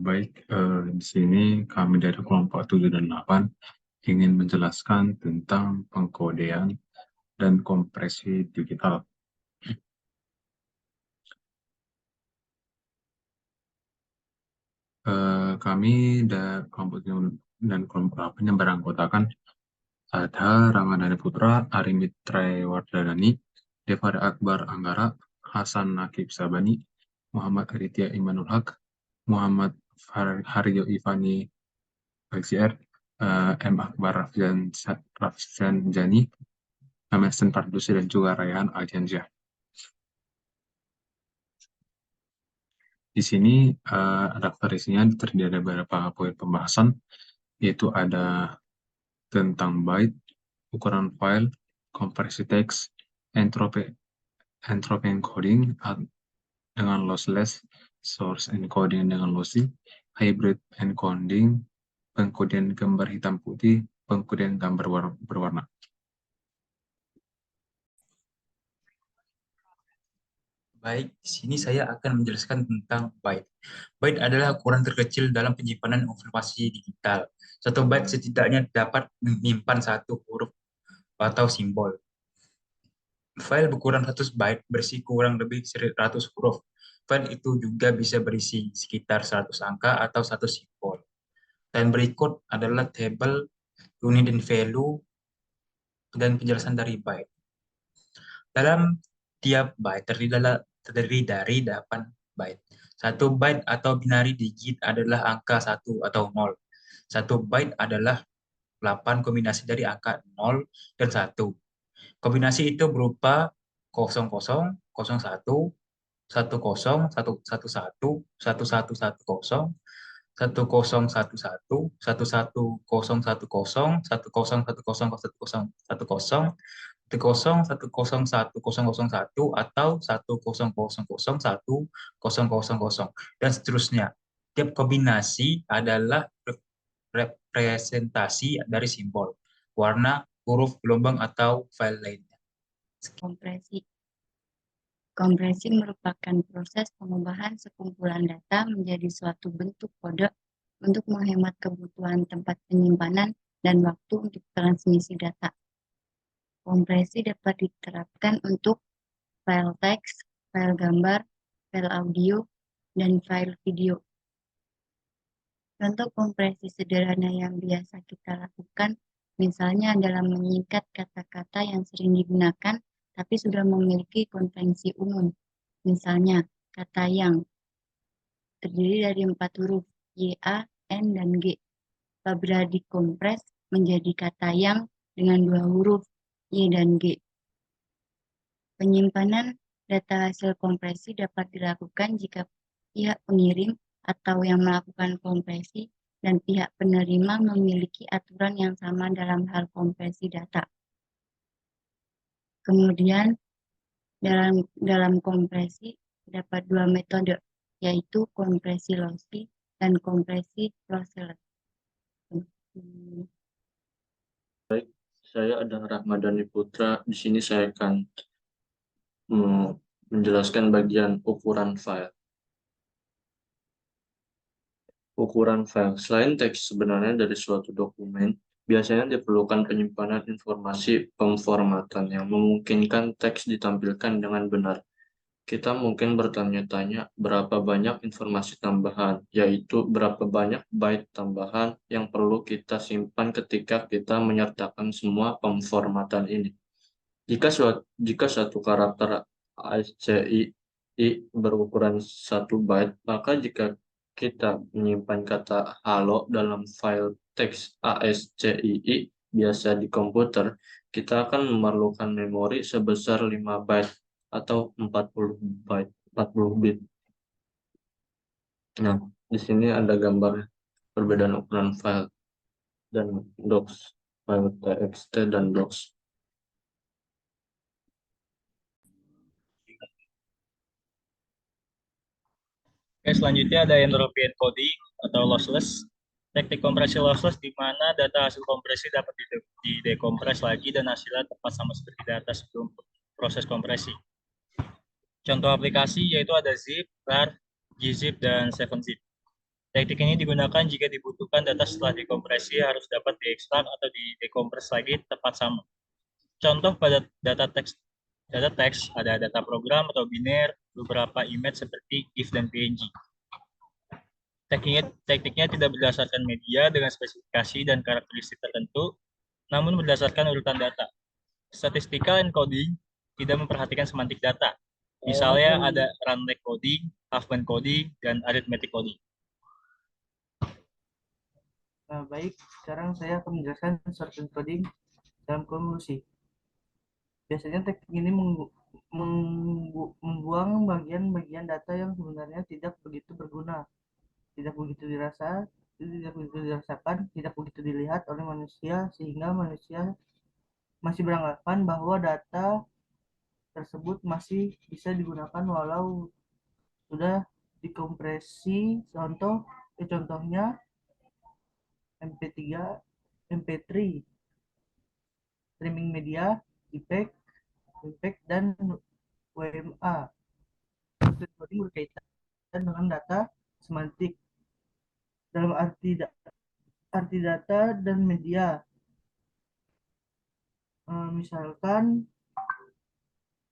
Baik, di sini kami dari kelompok 7 dan 8 ingin menjelaskan tentang pengkodean dan kompresi digital. Kami dari kelompok 7 dan kelompok 8 yang beranggotakan ada Ramadhani Putra, Arimitra Wardani, Devara Akbar Anggara, Hasan Nakib Sabani, Muhammad Aditya Imanul Haq, Muhammad Haryo Ivani Baxier, M. Akbar Rafsan Jani, Emerson Pardusi, dan juga Rayhan Aljansyah. Di sini daftar isinya terdiri dari beberapa poin pembahasan, yaitu ada tentang byte, ukuran file, kompresi teks, entropy encoding dengan lossless, source encoding dengan lossy, hybrid encoding, pengkodian gambar hitam putih, pengkodian gambar berwarna. Baik, di sini saya akan menjelaskan tentang byte. Byte adalah ukuran terkecil dalam penyimpanan informasi digital. Satu byte setidaknya dapat menyimpan satu huruf atau simbol. File berukuran 100 byte berisi kurang lebih 100 huruf. File itu juga bisa berisi sekitar 100 angka atau satu simbol. Dan berikut adalah tabel unit dan value dan penjelasan dari byte. Dalam tiap byte terdiri dari 8 byte. Satu byte atau binary digit adalah angka 1 atau 0. Satu byte adalah 8 kombinasi dari angka 0 dan 1. Kombinasi itu berupa 00, 01, 10, 111, 1110, 1011, 1110, 101010, 10101001 atau 10001000 dan seterusnya. Tiap kombinasi adalah representasi dari simbol, warna, huruf, gelombang, atau file lainnya. Kompresi. Kompresi merupakan proses pengubahan sekumpulan data menjadi suatu bentuk kode untuk menghemat kebutuhan tempat penyimpanan dan waktu untuk transmisi data. Kompresi dapat diterapkan untuk file teks, file gambar, file audio, dan file video. Contoh kompresi sederhana yang biasa kita lakukan misalnya dalam menyingkat kata-kata yang sering digunakan tapi sudah memiliki konvensi umum. Misalnya, kata yang terdiri dari 4 huruf Y, A, N, dan G. Apabila dikompres menjadi kata yang dengan 2 huruf Y dan G. Penyimpanan data hasil kompresi dapat dilakukan jika pihak pengirim atau yang melakukan kompresi dan pihak penerima memiliki aturan yang sama dalam hal kompresi data. Kemudian dalam kompresi terdapat 2 metode, yaitu kompresi lossy dan kompresi lossless. Baik, saya adalah Ramadhani Putra. Di sini saya akan menjelaskan bagian ukuran file. Ukuran file. Selain teks sebenarnya dari suatu dokumen, biasanya diperlukan penyimpanan informasi pemformatan yang memungkinkan teks ditampilkan dengan benar. Kita mungkin bertanya-tanya berapa banyak informasi tambahan, yaitu berapa banyak byte tambahan yang perlu kita simpan ketika kita menyertakan semua pemformatan ini. Jika satu karakter ASCII berukuran 1 byte, maka jika kita menyimpan kata halo dalam file teks ASCII biasa di komputer, kita akan memerlukan memori sebesar 5 byte atau 40 bit. Nah, di sini ada gambar perbedaan ukuran file dan docs, file txt dan docs. Oke, selanjutnya ada entropy encoding atau lossless. Teknik kompresi lossless di mana data hasil kompresi dapat didekompres lagi dan hasilnya tepat sama seperti data sebelum proses kompresi. Contoh aplikasi yaitu ada zip, rar, gzip, dan 7zip. Teknik ini digunakan jika dibutuhkan data setelah dekompresi harus dapat diekstrak atau didekompres lagi tepat sama. Contoh pada data teks ada data program atau biner, beberapa image seperti GIF dan PNG. Tekniknya tidak berdasarkan media dengan spesifikasi dan karakteristik tertentu, namun berdasarkan urutan data. Statistical encoding tidak memperhatikan semantik data. Misalnya ada run-length coding, half-band coding, dan arithmetic coding. Nah, baik, sekarang saya akan menjelaskan short encoding dalam konvolusi. Biasanya teknik ini membuang bagian-bagian data yang sebenarnya tidak begitu berguna, tidak begitu dirasakan, tidak begitu dilihat oleh manusia, sehingga manusia masih beranggapan bahwa data tersebut masih bisa digunakan walau sudah dikompresi. Contohnya MP3, MP3, streaming media, JPEG, dan WMA. Encoding berkaitan dengan data semantik dalam arti data dan media. Misalkan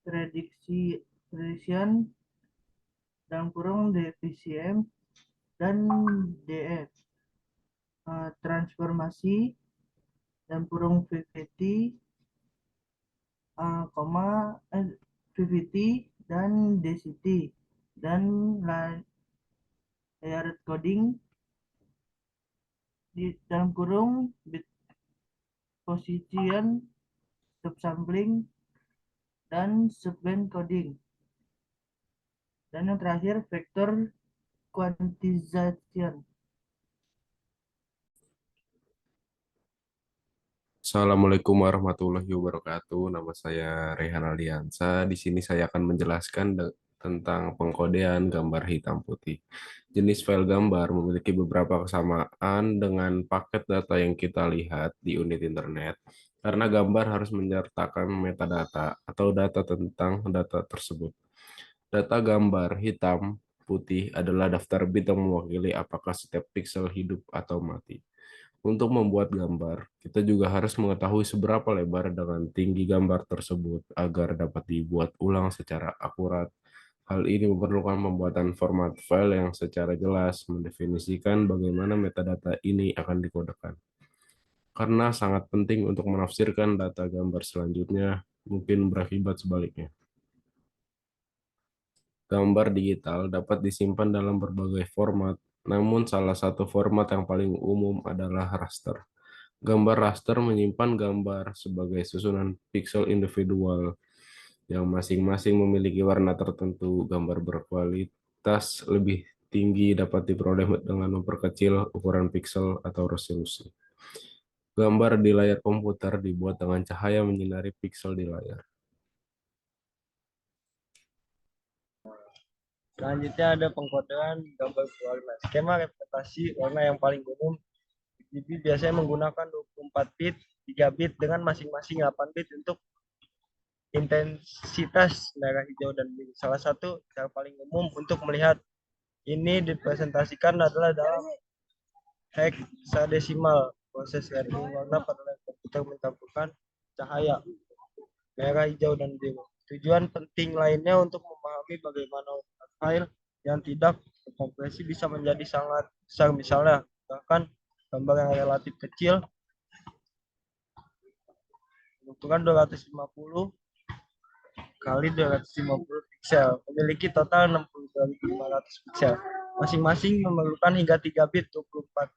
prediction dalam kurung DVCM dan DF. Transformasi dalam kurung VVT, VVT dan DCT, dan layered coding di dalam kurung bit position, subsampling, dan subband coding. Dan yang terakhir vector quantization. Assalamualaikum warahmatullahi wabarakatuh. Nama saya Rehan Aldiansa. Di sini saya akan menjelaskan tentang pengkodean gambar hitam putih. Jenis file gambar memiliki beberapa kesamaan dengan paket data yang kita lihat di unit internet, karena gambar harus menyertakan metadata atau data tentang data tersebut. Data gambar hitam putih adalah daftar bit yang mewakili apakah setiap pixel hidup atau mati. Untuk membuat gambar, kita juga harus mengetahui seberapa lebar dengan tinggi gambar tersebut agar dapat dibuat ulang secara akurat. Hal ini memerlukan pembuatan format file yang secara jelas mendefinisikan bagaimana metadata ini akan dikodekan. Karena sangat penting untuk menafsirkan data gambar selanjutnya, mungkin berakibat sebaliknya. Gambar digital dapat disimpan dalam berbagai format, namun salah satu format yang paling umum adalah raster. Gambar raster menyimpan gambar sebagai susunan pixel individual yang masing-masing memiliki warna tertentu. Gambar berkualitas lebih tinggi dapat diperoleh dengan memperkecil ukuran pixel atau resolusi. Gambar di layar komputer dibuat dengan cahaya menyinari pixel di layar. Selanjutnya ada pengkodean gambar berwarna. Skema representasi warna yang paling umum RGB biasanya menggunakan 24 bit, 3 bit dengan masing-masing 8 bit untuk intensitas merah, hijau, dan biru. Salah satu cara paling umum untuk melihat ini dipresentasikan adalah dalam heksadesimal. Proses rendering warna pada layar komputer mencampurkan cahaya merah, hijau, dan biru. Tujuan penting lainnya untuk memahami bagaimana file yang tidak terkompresi bisa menjadi sangat besar. Misalnya, bahkan gambar yang relatif kecil ukuran 250 kali 250 pixel memiliki total 62.500 pixel. Masing-masing memerlukan hingga 3 bit 24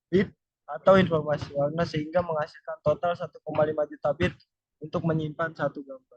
bit atau informasi warna sehingga menghasilkan total 1,5 juta bit untuk menyimpan satu gambar.